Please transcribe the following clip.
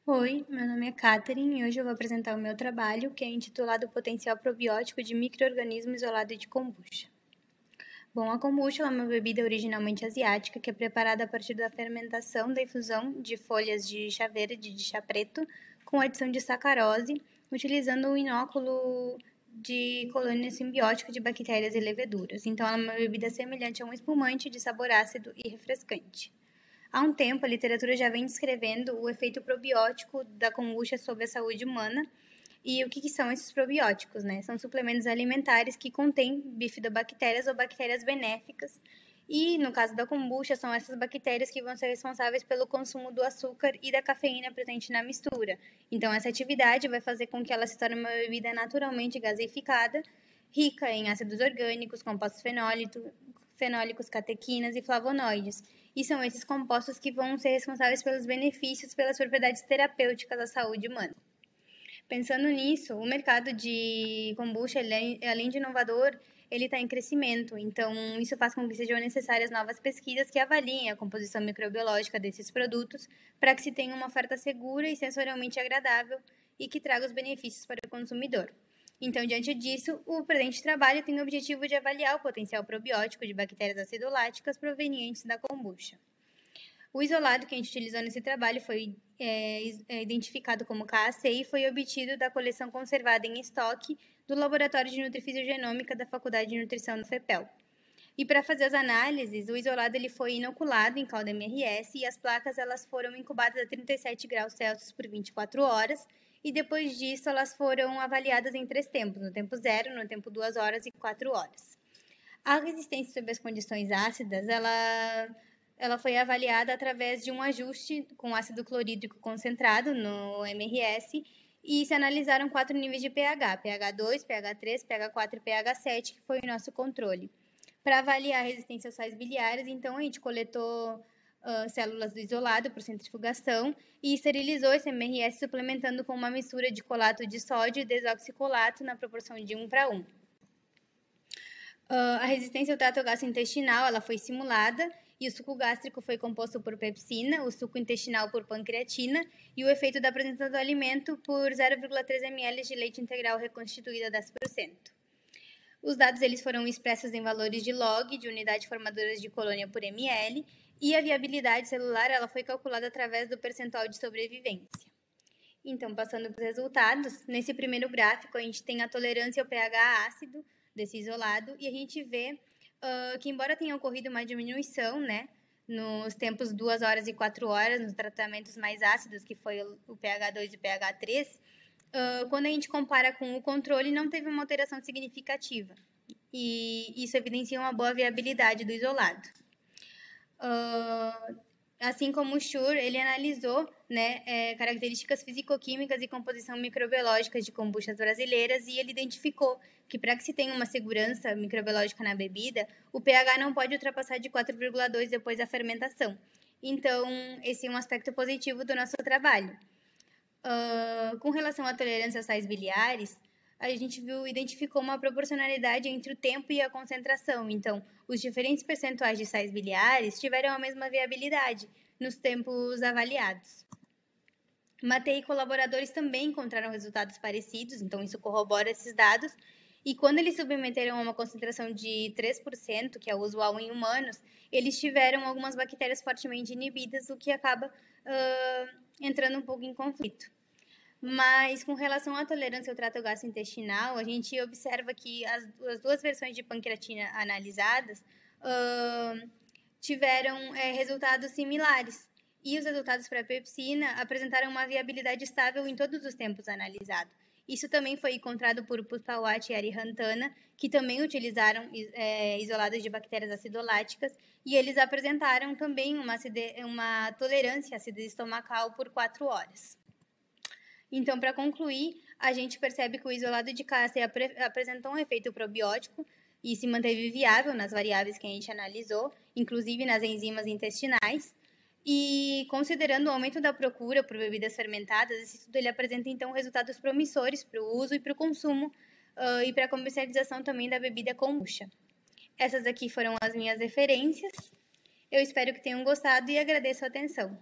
Oi, meu nome é Catherine e hoje eu vou apresentar o meu trabalho, que é intitulado Potencial Probiótico de Micro-organismo Isolado de Kombucha. Bom, a kombucha é uma bebida originalmente asiática que é preparada a partir da fermentação da infusão de folhas de chá verde de chá preto com adição de sacarose, utilizando um inóculo de colônia simbiótica de bactérias e leveduras. Então, ela é uma bebida semelhante a um espumante de sabor ácido e refrescante. Há um tempo, a literatura já vem descrevendo o efeito probiótico da kombucha sobre a saúde humana. E o que são esses probióticos, né? São suplementos alimentares que contêm bifidobactérias ou bactérias benéficas. E, no caso da kombucha, são essas bactérias que vão ser responsáveis pelo consumo do açúcar e da cafeína presente na mistura. Então, essa atividade vai fazer com que ela se torne uma bebida naturalmente gaseificada, rica em ácidos orgânicos, compostos fenólicos, catequinas e flavonoides. E são esses compostos que vão ser responsáveis pelos benefícios, pelas propriedades terapêuticas da saúde humana. Pensando nisso, o mercado de kombucha, além de inovador, ele está em crescimento. Então, isso faz com que sejam necessárias novas pesquisas que avaliem a composição microbiológica desses produtos para que se tenha uma oferta segura e sensorialmente agradável e que traga os benefícios para o consumidor. Então, diante disso, o presente trabalho tem o objetivo de avaliar o potencial probiótico de bactérias acidoláticas provenientes da kombucha. O isolado que a gente utilizou nesse trabalho foi identificado como KAC e foi obtido da coleção conservada em estoque do Laboratório de Nutrifisiogenômica da Faculdade de Nutrição do FEPEL. E para fazer as análises, o isolado ele foi inoculado em calda MRS e as placas elas foram incubadas a 37 graus Celsius por 24 horas e depois disso elas foram avaliadas em 3 tempos, no tempo 0, no tempo 2 horas e 4 horas. A resistência sob as condições ácidas, ela foi avaliada através de um ajuste com ácido clorídrico concentrado no MRS e se analisaram 4 níveis de pH, pH 2, pH 3, pH 4 e pH 7, que foi o nosso controle. Para avaliar a resistência aos sais biliares, então a gente coletou células do isolado por centrifugação e esterilizou esse MRS suplementando com uma mistura de colato de sódio e desoxicolato na proporção de 1:1. A resistência ao trato gastrointestinal ela foi simulada e o suco gástrico foi composto por pepsina, o suco intestinal por pancreatina e o efeito da presença do alimento por 0,3 ml de leite integral reconstituído a 10%. Os dados eles foram expressos em valores de log, de unidade formadoras de colônia por ml, e a viabilidade celular ela foi calculada através do percentual de sobrevivência. Então, passando para os resultados, nesse primeiro gráfico a gente tem a tolerância ao pH ácido desse isolado e a gente vê que embora tenha ocorrido uma diminuição, né, nos tempos 2 horas e 4 horas, nos tratamentos mais ácidos, que foi o pH 2 e o pH 3, quando a gente compara com o controle, não teve uma alteração significativa. E isso evidencia uma boa viabilidade do isolado. Assim como o Schur, ele analisou características fisicoquímicas e composição microbiológica de kombuchas brasileiras e ele identificou que para que se tenha uma segurança microbiológica na bebida, o pH não pode ultrapassar de 4,2 depois da fermentação. Então, esse é um aspecto positivo do nosso trabalho. Com relação à tolerância a sais biliares, a gente identificou uma proporcionalidade entre o tempo e a concentração. Então, os diferentes percentuais de sais biliares tiveram a mesma viabilidade nos tempos avaliados. Matei e colaboradores também encontraram resultados parecidos, então isso corrobora esses dados. E quando eles submeteram a uma concentração de 3%, que é o usual em humanos, eles tiveram algumas bactérias fortemente inibidas, o que acaba entrando um pouco em conflito. Mas com relação à tolerância ao trato gastrointestinal, a gente observa que as 2 versões de pancreatina analisadas tiveram resultados similares. E os resultados para a pepsina apresentaram uma viabilidade estável em todos os tempos analisados. Isso também foi encontrado por Puspawat e Arihantana, que também utilizaram isolados de bactérias acidoláticas, e eles apresentaram também uma tolerância à acidez estomacal por 4 horas. Então, para concluir, a gente percebe que o isolado de KAC apresentou um efeito probiótico e se manteve viável nas variáveis que a gente analisou, inclusive nas enzimas intestinais. E considerando o aumento da procura por bebidas fermentadas, esse estudo ele apresenta então resultados promissores para o uso e para o consumo e para a comercialização também da bebida kombucha. Essas aqui foram as minhas referências. Eu espero que tenham gostado e agradeço a atenção.